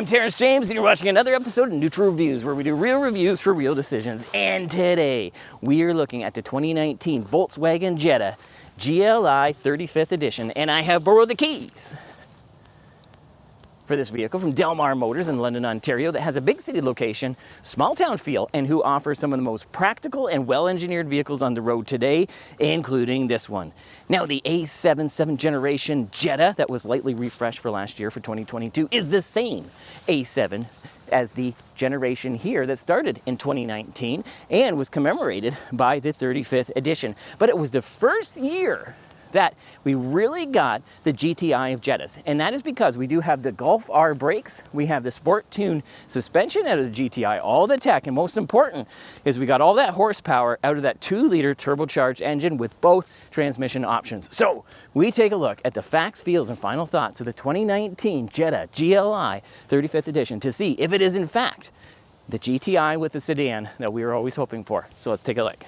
I'm Terrence James, and you're watching another episode of Neutral Reviews, where we do real reviews for real decisions. And today, we are looking at the 2019 Volkswagen Jetta GLI 35th edition, and I have borrowed the keys for this vehicle from Dalmar Motors in London, Ontario, that has a big city location, small town feel, and who offers some of the most practical and well-engineered vehicles on the road today, including this one. Now, the A7 7th generation Jetta that was lightly refreshed for last year for 2022 is the same A7 as the generation here that started in 2019 and was commemorated by the 35th edition. But it was the first year that we really got the GTI of Jettas, and that is because we do have the Golf R brakes, we have the Sport Tune suspension out of the GTI, all the tech, and most important is we got all that horsepower out of that 2-liter turbocharged engine with both transmission options. So we take a look at the facts, feels, and final thoughts of the 2019 Jetta GLI 35th edition to see if it is in fact the GTI with the sedan that we were always hoping for. So let's take a look.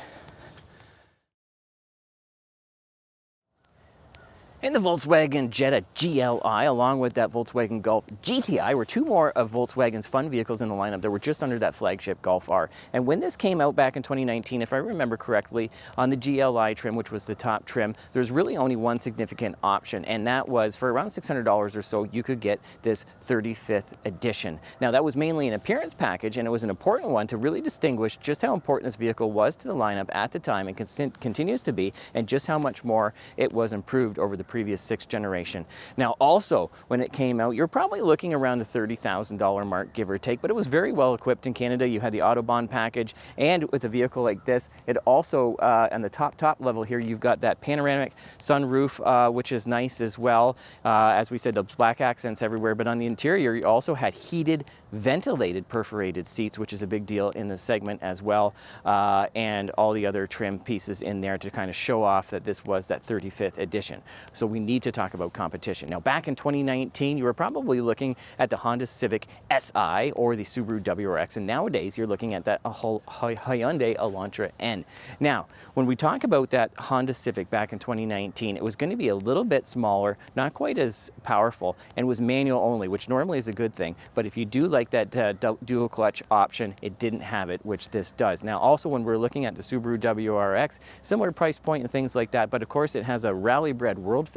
And the Volkswagen Jetta GLI, along with that Volkswagen Golf GTI, were two more of Volkswagen's fun vehicles in the lineup that were just under that flagship Golf R. And when this came out back in 2019, if I remember correctly, on the GLI trim, which was the top trim, there was really only one significant option, and that was for around $600 or so, you could get this 35th edition. Now, that was mainly an appearance package, and it was an important one to really distinguish just how important this vehicle was to the lineup at the time and continues to be, and just how much more it was improved over the previous 6th generation. Now, also, when it came out, you're probably looking around the $30,000 mark, give or take, but it was very well equipped in Canada. You had the Autobahn package, and with a vehicle like this, it also, on the top level here, you've got that panoramic sunroof, which is nice as well. As we said, the black accents everywhere, but on the interior, you also had heated, ventilated, perforated seats, which is a big deal in this segment as well, and all the other trim pieces in there to kind of show off that this was that 35th edition. So we need to talk about competition. Now, back in 2019, you were probably looking at the Honda Civic Si or the Subaru WRX, and nowadays you're looking at that Hyundai Elantra N. Now, when we talk about that Honda Civic back in 2019, it was going to be a little bit smaller, not quite as powerful, and was manual only, which normally is a good thing. But if you do like that dual clutch option, it didn't have it, which this does. Now, also when we're looking at the Subaru WRX, similar price point and things like that, but of course it has a rally-bred, world-famous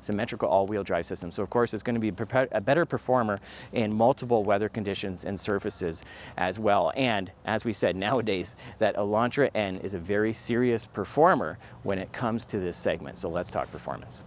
symmetrical all-wheel drive system. So of course it's going to be a better performer in multiple weather conditions and surfaces as well. And as we said, nowadays that Elantra N is a very serious performer when it comes to this segment. So let's talk performance.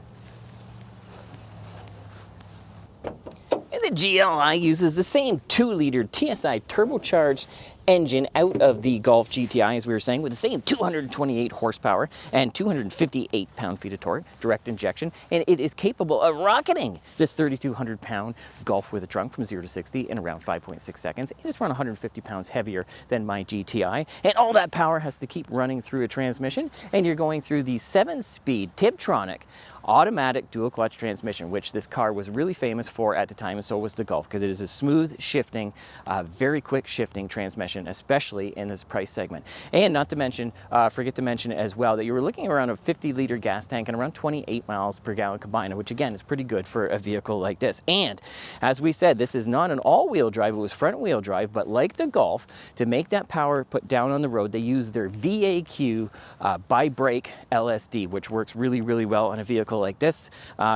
The GLI uses the same 2-liter TSI turbocharged engine out of the Golf GTI, as we were saying, with the same 228 horsepower and 258 pound-feet of torque, direct injection, and it is capable of rocketing this 3,200-pound Golf with a trunk from 0 to 60 in around 5.6 seconds. It is around 150 pounds heavier than my GTI, and all that power has to keep running through a transmission, and you're going through the 7-speed Tiptronic automatic dual clutch transmission, which this car was really famous for at the time, and so was the Golf, because it is a smooth shifting, very quick shifting transmission, especially in this price segment. And not to mention, forget to mention as well, that you were looking around a 50-liter gas tank and around 28 miles per gallon combined, which again is pretty good for a vehicle like this. And as we said, this is not an all-wheel drive, it was front-wheel drive, but like the Golf, to make that power put down on the road, they use their VAQ bi-brake LSD, which works really, really well on a vehicle like this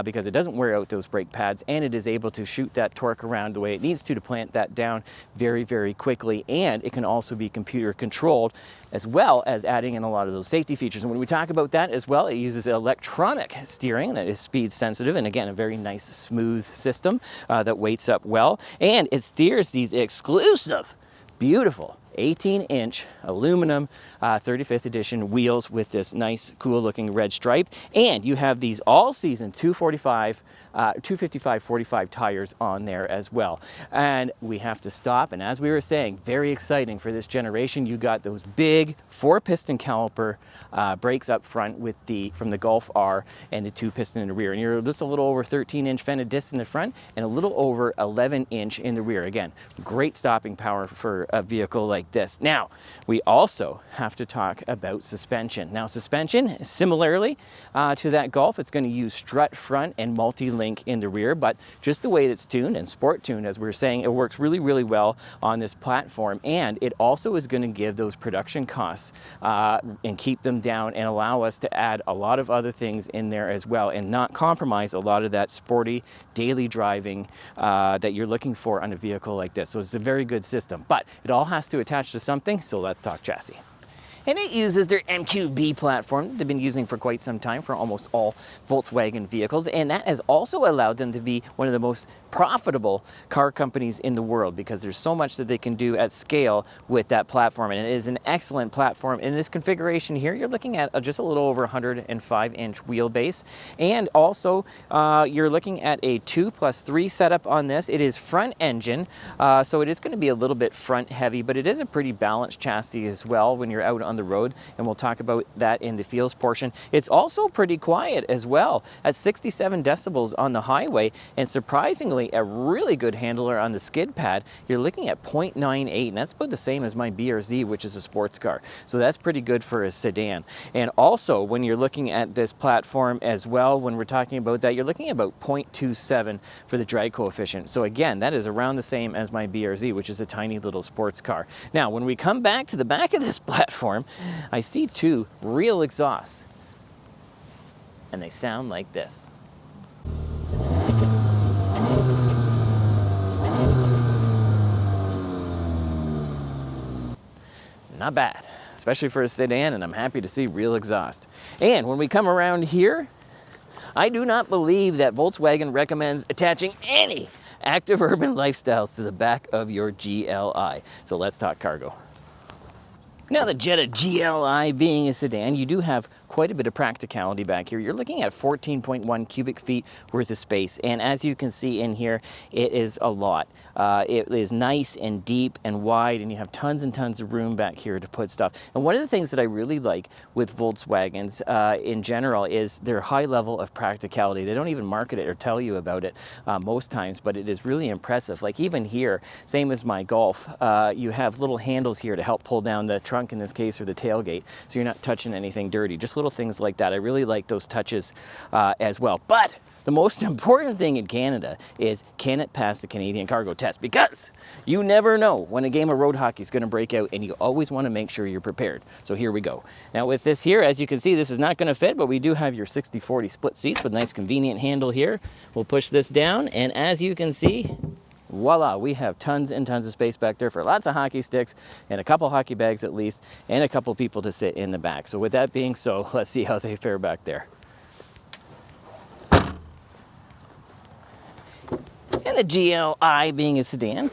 because it doesn't wear out those brake pads, and it is able to shoot that torque around the way it needs to plant that down very, very quickly. And it can also be computer controlled, as well as adding in a lot of those safety features. And when we talk about that as well, it uses electronic steering that is speed sensitive, and again, a very nice smooth system that weights up well, and it steers these exclusive, beautiful 18-inch aluminum 35th edition wheels with this nice, cool-looking red stripe, and you have these all-season 255/45 tires on there as well. And we have to stop, and as we were saying, very exciting for this generation. You got those big 4-piston caliper brakes up front with from the Golf R, and the 2-piston in the rear. And you're just a little over 13-inch fended discs in the front and a little over 11-inch in the rear. Again, great stopping power for a vehicle like like this. Now, we also have to talk about suspension. Now, suspension, similarly to that Golf, it's going to use strut front and multi-link in the rear, but just the way it's tuned and sport tuned, as we were saying, it works really, really well on this platform, and it also is going to give those production costs and keep them down and allow us to add a lot of other things in there as well and not compromise a lot of that sporty daily driving that you're looking for on a vehicle like this. So it's a very good system, but it all has to attach to something, so let's talk chassis. And it uses their MQB platform that they've been using for quite some time for almost all Volkswagen vehicles, and that has also allowed them to be one of the most profitable car companies in the world because there's so much that they can do at scale with that platform, and it is an excellent platform. In this configuration here, you're looking at just a little over 105-inch wheelbase, and also you're looking at a 2+3 setup on this. It is front engine, so it is going to be a little bit front heavy, but it is a pretty balanced chassis as well when you're out on the road, and we'll talk about that in the feels portion. It's also pretty quiet as well at 67 decibels on the highway, and surprisingly a really good handler on the skid pad. You're looking at 0.98, and that's about the same as my BRZ, which is a sports car, so that's pretty good for a sedan. And also when you're looking at this platform as well, when we're talking about that, you're looking at about 0.27 for the drag coefficient. So again, that is around the same as my BRZ, which is a tiny little sports car. Now when we come back to the back of this platform, I see two real exhausts, and they sound like this. Not bad, especially for a sedan, and I'm happy to see real exhaust. And when we come around here, I do not believe that Volkswagen recommends attaching any active urban lifestyles to the back of your GLI. So let's talk cargo. Now, the Jetta GLI being a sedan, you do have quite a bit of practicality back here. You're looking at 14.1 cubic feet worth of space, and as you can see in here, it is a lot. It is nice and deep and wide, and you have tons and tons of room back here to put stuff. And one of the things that I really like with Volkswagens in general is their high level of practicality. They don't even market it or tell you about it most times, but it is really impressive. Like even here, same as my Golf, you have little handles here to help pull down the trunk in this case, or the tailgate, so you're not touching anything dirty. Just little things like that. I really like those touches as well. But the most important thing in Canada is, can it pass the Canadian cargo test? Because you never know when a game of road hockey is going to break out, and you always want to make sure you're prepared. So here we go. Now with this here, as you can see, this is not going to fit, but we do have your 60/40 split seats with nice convenient handle here. We'll push this down, and as you can see, voila, we have tons and tons of space back there for lots of hockey sticks and a couple hockey bags at least, and a couple people to sit in the back. So with that being so, let's see how they fare back there. And the GLI being a sedan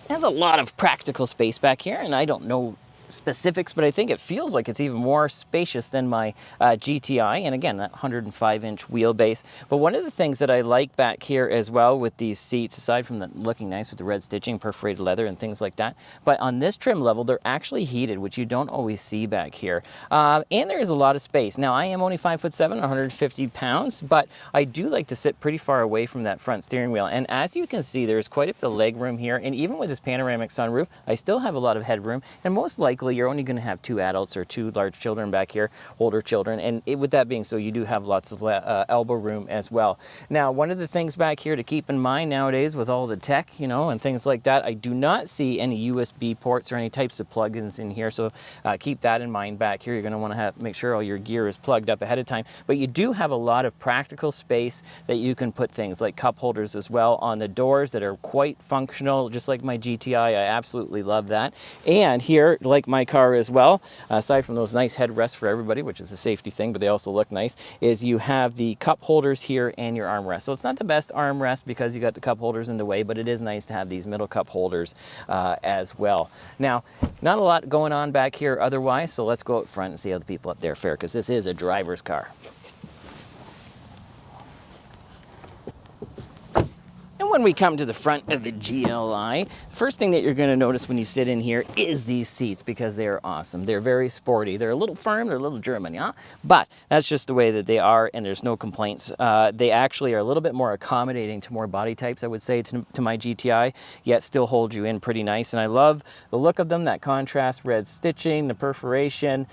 has a lot of practical space back here, and I don't know specifics, but I think it feels like it's even more spacious than my GTI, and again, that 105-inch wheelbase. But one of the things that I like back here as well with these seats, aside from looking nice with the red stitching, perforated leather and things like that, but on this trim level, they're actually heated, which you don't always see back here. And there is a lot of space. Now, I am only 5'7", 150 pounds, but I do like to sit pretty far away from that front steering wheel. And as you can see, there's quite a bit of leg room here, and even with this panoramic sunroof, I still have a lot of headroom, and most likely you're only going to have 2 adults or 2 large children back here, older children, and with that being so, you do have lots of elbow room as well. Now, one of the things back here to keep in mind nowadays with all the tech, you know, and things like that, I do not see any USB ports or any types of plugins in here, so keep that in mind back here. You're going to want to make sure all your gear is plugged up ahead of time, but you do have a lot of practical space that you can put things like cup holders as well on the doors that are quite functional, just like my GTI. I absolutely love that. And here, like my car as well, aside from those nice headrests for everybody, which is a safety thing, but they also look nice, is you have the cup holders here and your armrest. So it's not the best armrest because you got the cup holders in the way, but it is nice to have these middle cup holders as well. Now, not a lot going on back here otherwise, so let's go up front and see how the people up there fare, because this is a driver's car. And when we come to the front of the GLI, first thing that you're going to notice when you sit in here is these seats, because they're awesome. They're very sporty. They're a little firm, they're a little German, yeah? But that's just the way that they are, and there's no complaints. They actually are a little bit more accommodating to more body types, I would say, to my GTI, yet still hold you in pretty nice. And I love the look of them, that contrast red stitching, the perforation,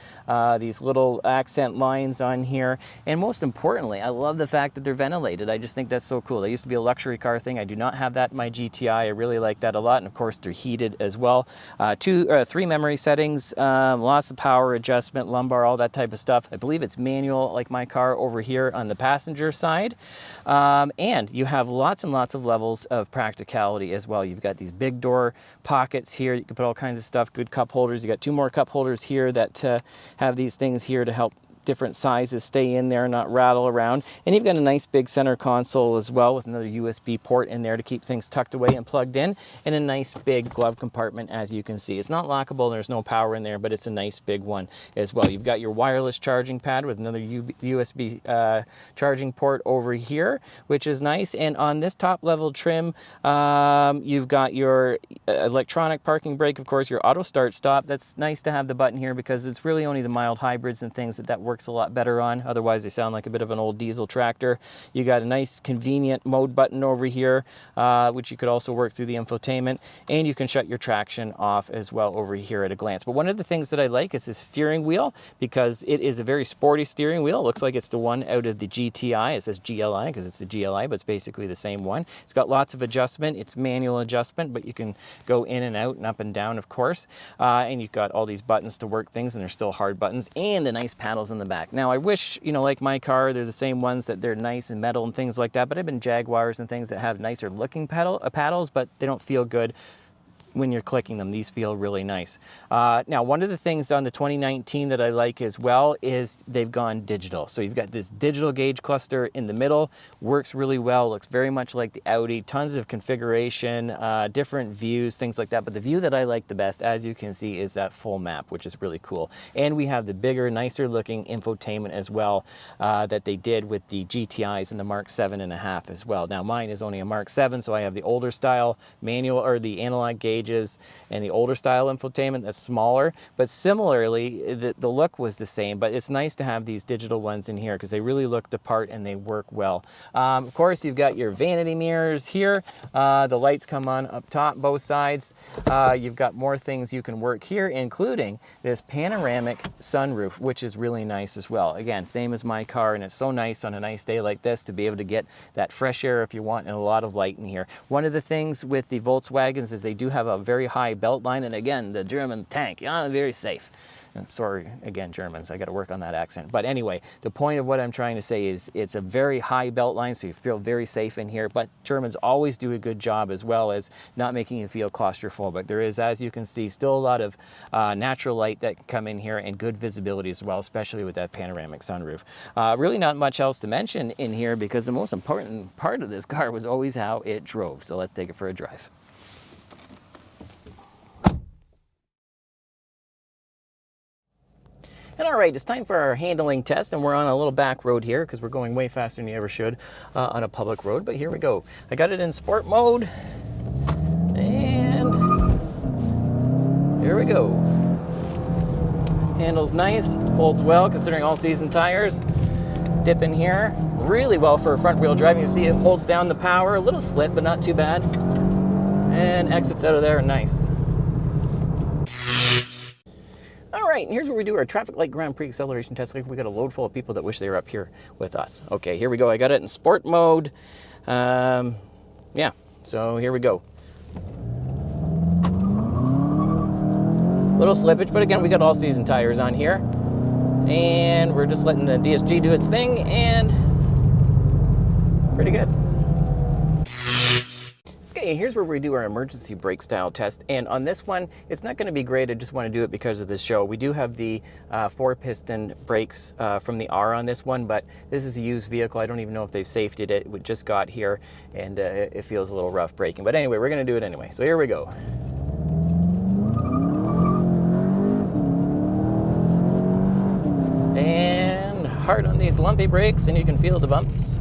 these little accent lines on here, and most importantly, I love the fact that they're ventilated. I just think that's so cool. They used to be a luxury car thing. I do not have that in my GTI. I really like that a lot, and of course they're heated as well. 3 memory settings, lots of power adjustment, lumbar, all that type of stuff. I believe it's manual like my car over here on the passenger side, and you have lots and lots of levels of practicality as well. You've got these big door pockets here. You can put all kinds of stuff, good cup holders. You got 2 more cup holders here that have these things here to help different sizes stay in there, not rattle around. And you've got a nice big center console as well, with another USB port in there to keep things tucked away and plugged in, and a nice big glove compartment, as you can see. It's not lockable, there's no power in there, but it's a nice big one as well. You've got your wireless charging pad with another USB charging port over here, which is nice. And on this top level trim, you've got your electronic parking brake, of course, your auto start stop. That's nice to have the button here, because it's really only the mild hybrids and things that works a lot better on. Otherwise, they sound like a bit of an old diesel tractor. You got a nice convenient mode button over here, which you could also work through the infotainment, and you can shut your traction off as well over here at a glance. But one of the things that I like is the steering wheel, because it is a very sporty steering wheel. It looks like it's the one out of the GTI. It says GLI because it's the GLI, but it's basically the same one. It's got lots of adjustment. It's manual adjustment, but you can go in and out and up and down, of course. And you've got all these buttons to work things, and they're still hard buttons, and the nice paddles in the back. Now, I wish, you know, like my car, they're the same ones, that they're nice and metal and things like that, but I've been Jaguars and things that have nicer looking paddles, but they don't feel good when you're clicking them. These feel really nice. Now, one of the things on the 2019 that I like as well is they've gone digital. So you've got this digital gauge cluster in the middle, works really well, looks very much like the Audi, tons of configuration, different views, things like that. But the view that I like the best, as you can see, is that full map, which is really cool. And we have the bigger, nicer looking infotainment as well, that they did with the GTIs and the Mark 7.5 as well. Now, mine is only a Mark 7, so I have the older style manual, or the analog gauge, and the older style infotainment that's smaller. But similarly, the look was the same, but it's nice to have these digital ones in here, because they really look the part and they work well. Of course, you've got your vanity mirrors here. The lights come on up top, both sides. You've got more things you can work here, including this panoramic sunroof, which is really nice as well. Again, same as my car, and it's so nice on a nice day like this to be able to get that fresh air if you want, and a lot of light in here. One of the things with the Volkswagens is they do have a very high belt line, and again, the German tank, yeah, very safe. And sorry, again, Germans, I got to work on that accent. But anyway, the point of what I'm trying to say is it's a very high belt line, so you feel very safe in here. But Germans always do a good job, as well as not making you feel claustrophobic. There is, as you can see, still a lot of natural light that can come in here, and good visibility as well, especially with that panoramic sunroof. Really not much else to mention in here, because the most important part of this car was always how it drove. So let's take it for a drive. And all right, it's time for our handling test, and we're on a little back road here, because we're going way faster than you ever should on a public road. But here we go. I got it in sport mode, and here we go. Handles nice, holds well considering all season tires. Dip in here, really well for front wheel driving. You see it holds down the power, a little slip, but not too bad. And exits out of there, nice. All right, and here's where we do our traffic light Grand Prix acceleration test. We got a load full of people that wish they were up here with us. Okay, here we go. I got it in sport mode. Yeah, so here we go. Little slippage, but again, we got all season tires on here. And we're just letting the DSG do its thing, and pretty good. Okay, here's where we do our emergency brake style test, and on this one, it's not going to be great. I just want to do it because of this show. We do have the 4-piston brakes from the R on this one, but this is a used vehicle. I don't even know if they've safetied it. We just got here, and it feels a little rough braking. But anyway, we're going to do it anyway. So here we go. And hard on these lumpy brakes, and you can feel the bumps.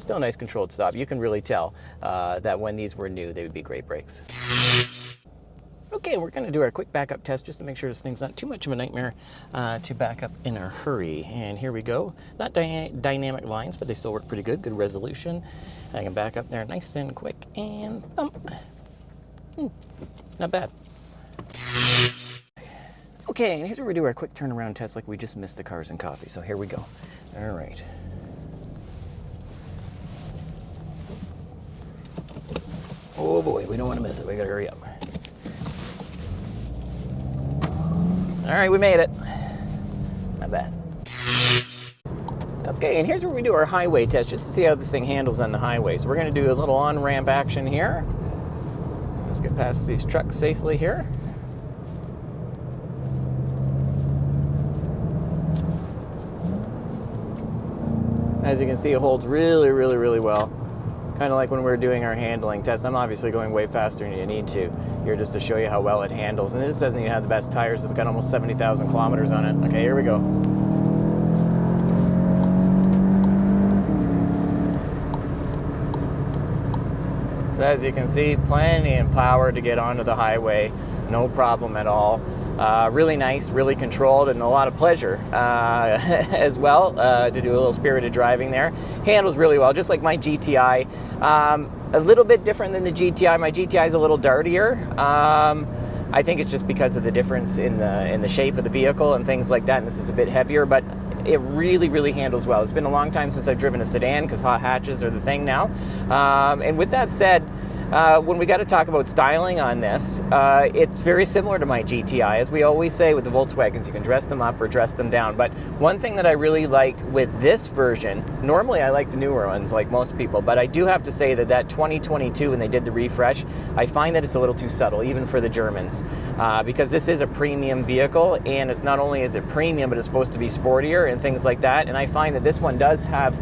still a nice controlled stop. You can really tell that when these were new, they would be great brakes. Okay, we're going to do our quick backup test just to make sure this thing's not too much of a nightmare to back up in a hurry. And here we go. Not dynamic lines, but they still work pretty good. Good resolution. I can back up there nice and quick and thump. Not bad. Okay, and here's where we do our quick turnaround test like we just missed the Cars and Coffee. So here we go. All right. Oh boy, we don't want to miss it. We got to hurry up. All right, we made it. Not bad. Okay, and here's where we do our highway test just to see how this thing handles on the highway. So we're going to do a little on-ramp action here. Let's get past these trucks safely here. As you can see, it holds really, really, really well. Kind of like when we were doing our handling test. I'm obviously going way faster than you need to here just to show you how well it handles. And this doesn't even have the best tires. It's got almost 70,000 kilometers on it. Okay, here we go. So as you can see, plenty of power to get onto the highway. No problem at all. Really nice, really controlled, and a lot of pleasure as well to do a little spirited driving there. Handles really well, just like my GTI. A little bit different than the GTI. My GTI is a little dartier. I think it's just because of the difference in the shape of the vehicle and things like that, and this is a bit heavier, but it really, really handles well. It's been a long time since I've driven a sedan because hot hatches are the thing now. And with that said, when we got to talk about styling on this, it's very similar to my GTI. As we always say with the Volkswagens, you can dress them up or dress them down. But one thing that I really like with this version, normally I like the newer ones like most people, but I do have to say that 2022, when they did the refresh, I find that it's a little too subtle, even for the Germans, because this is a premium vehicle, and it's not only is it premium, but it's supposed to be sportier and things like that. And I find that this one does have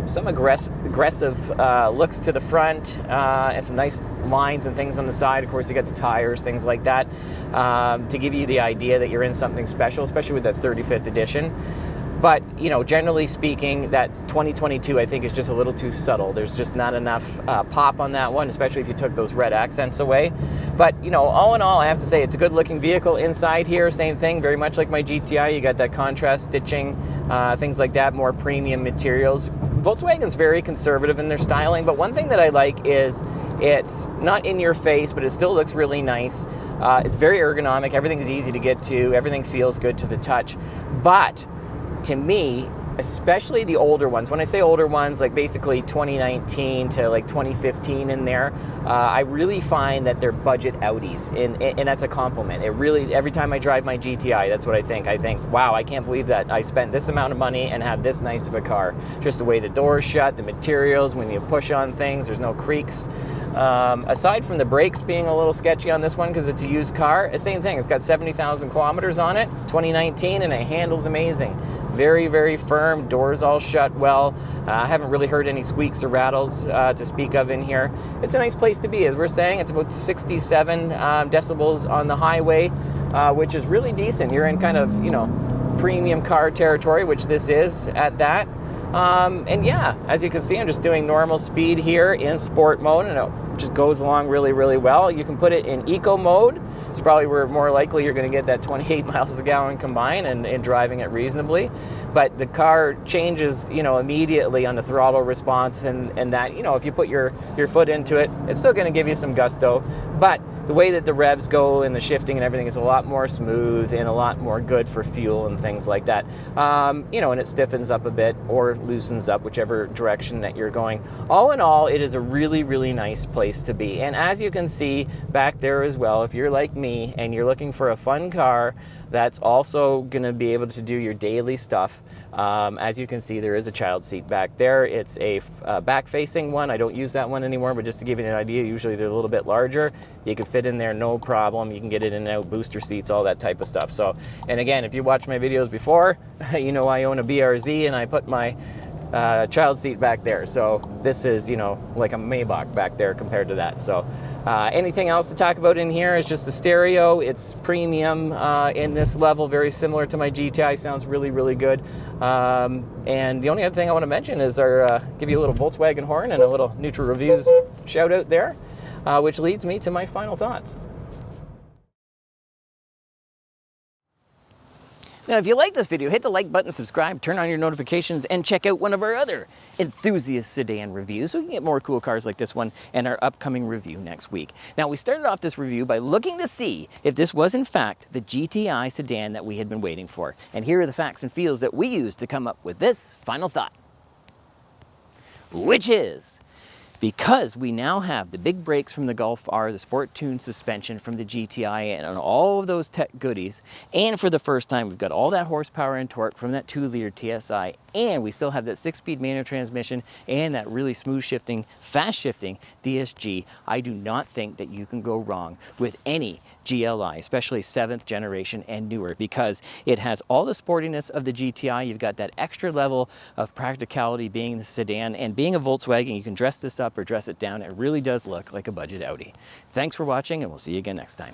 some aggressive looks to the front and some nice lines and things on the side. Of course, you got the tires, things like that, to give you the idea that you're in something special, especially with that 35th edition. But, you know, generally speaking, that 2022, I think, is just a little too subtle. There's just not enough pop on that one, especially if you took those red accents away. But, you know, all in all, I have to say it's a good-looking vehicle. Inside here, same thing, very much like my GTI. You got that contrast stitching, things like that, more premium materials. Volkswagen's very conservative in their styling, but one thing that I like is it's not in your face, but it still looks really nice. It's very ergonomic. Everything's easy to get to. Everything feels good to the touch. But to me, especially the older ones, when I say older ones, like basically 2019 to like 2015 in there, I really find that they're budget Audis, and that's a compliment. It really, every time I drive my GTI, that's what I think. I think, wow, I can't believe that I spent this amount of money and have this nice of a car. Just the way the doors shut, the materials, when you push on things, there's no creaks. Aside from the brakes being a little sketchy on this one because it's a used car, the same thing. It's got 70,000 kilometers on it, 2019, and it handles amazing. Very, very firm, doors all shut well. I haven't really heard any squeaks or rattles to speak of in here. It's a nice place to be. As we're saying, it's about 67 decibels on the highway, which is really decent. You're in kind of, you know, premium car territory, which this is at that. And yeah, as you can see, I'm just doing normal speed here in sport mode, and it just goes along really, really well. You can put it in eco mode. It's probably where more likely you're going to get that 28 miles a gallon combined and driving it reasonably. But the car changes, you know, immediately on the throttle response, and that, you know, if you put your foot into it, it's still going to give you some gusto. But the way that the revs go and the shifting and everything is a lot more smooth and a lot more good for fuel and things like that. You know, and it stiffens up a bit or loosens up, whichever direction that you're going. All in all, it is a really, really nice place to be. And as you can see back there as well, if you're like me and you're looking for a fun car that's also going to be able to do your daily stuff, as you can see, there is a child seat back there. It's a back-facing one. I don't use that one anymore, but just to give you an idea, usually they're a little bit larger. You can fit in there no problem. You can get it in and out, booster seats, all that type of stuff. So, and again, if you watched my videos before, you know I own a BRZ, and I put my child seat back there. So this is, you know, like a Maybach back there compared to that. So anything else to talk about in here is just the stereo. It's premium in this level, very similar to my GTI. Sounds really, really good. And the only other thing I want to mention is give you a little Volkswagen horn and a little Neutral Reviews shout out there, which leads me to my final thoughts. Now, if you like this video, hit the like button, subscribe, turn on your notifications, and check out one of our other enthusiast sedan reviews so we can get more cool cars like this one and our upcoming review next week. Now, we started off this review by looking to see if this was in fact the GTI sedan that we had been waiting for. And here are the facts and feels that we used to come up with this final thought, which is, because we now have the big brakes from the Golf R, the sport tuned suspension from the GTI, and all of those tech goodies, and for the first time we've got all that horsepower and torque from that 2-liter TSI, and we still have that 6-speed manual transmission and that really smooth shifting, fast shifting DSG, I do not think that you can go wrong with any GLI, especially 7th generation and newer, because it has all the sportiness of the GTI. You've got that extra level of practicality being the sedan, and being a Volkswagen, you can dress this up or dress it down. It really does look like a budget Audi. Thanks for watching, and we'll see you again next time.